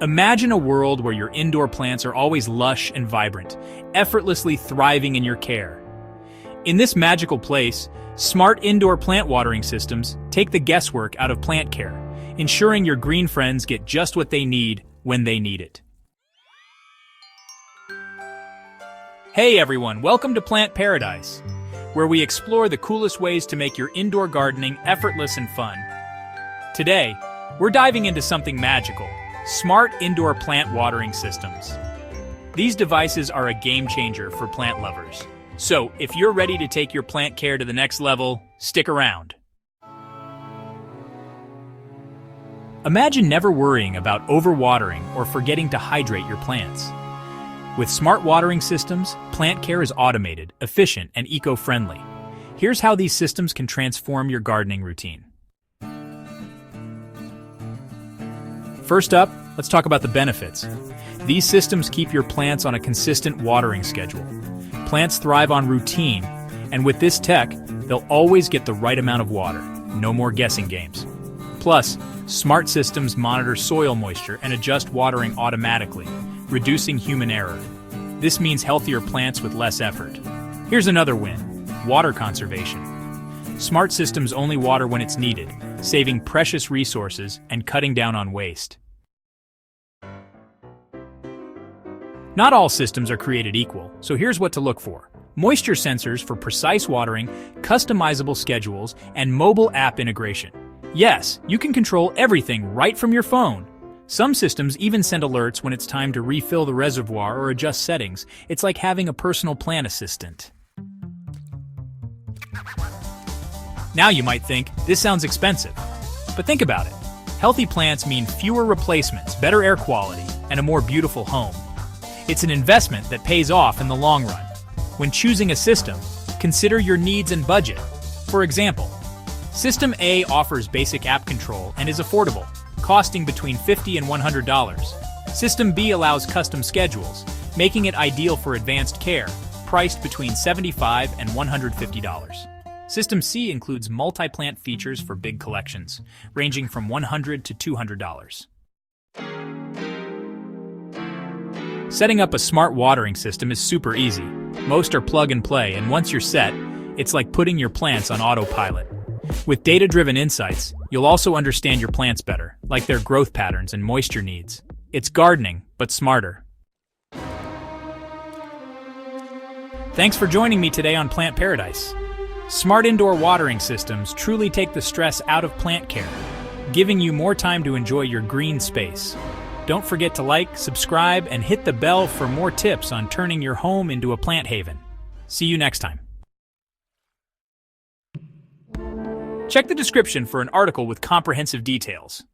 Imagine a world where your indoor plants are always lush and vibrant, effortlessly thriving in your care. In this magical place, smart indoor plant watering systems take the guesswork out of plant care, ensuring your green friends get just what they need when they need it. Hey everyone, welcome to Plant Paradise, where we explore the coolest ways to make your indoor gardening effortless and fun. Today, we're diving into something magical: smart indoor plant watering systems. These devices are a game changer for plant lovers. So, if you're ready to take your plant care to the next level, stick around. Imagine never worrying about overwatering or forgetting to hydrate your plants. With smart watering systems, plant care is automated, efficient, and eco-friendly. Here's how these systems can transform your gardening routine. First up, let's talk about the benefits. These systems keep your plants on a consistent watering schedule. Plants thrive on routine, and with this tech, they'll always get the right amount of water. No more guessing games. Plus, smart systems monitor soil moisture and adjust watering automatically, reducing human error. This means healthier plants with less effort. Here's another win: water conservation. Smart systems only water when it's needed, saving precious resources and cutting down on waste. Not all systems are created equal, so here's what to look for: moisture sensors for precise watering, customizable schedules, and mobile app integration. Yes, you can control everything right from your phone. Some systems even send alerts when it's time to refill the reservoir or adjust settings. It's like having a personal plant assistant. Now you might think, this sounds expensive. But think about it. Healthy plants mean fewer replacements, better air quality, and a more beautiful home. It's an investment that pays off in the long run. When choosing a system, consider your needs and budget. For example, System A offers basic app control and is affordable, costing between $50 and $100. System B allows custom schedules, making it ideal for advanced care, priced between $75 and $150. System C includes multi-plant features for big collections, ranging from $100 to $200. Setting up a smart watering system is super easy. Most are plug and play, and once you're set, it's like putting your plants on autopilot. With data-driven insights, you'll also understand your plants better, like their growth patterns and moisture needs. It's gardening, but smarter. Thanks for joining me today on Plant Paradise. Smart indoor watering systems truly take the stress out of plant care, giving you more time to enjoy your green space. Don't forget to like, subscribe, and hit the bell for more tips on turning your home into a plant haven. See you next time. Check the description for an article with comprehensive details.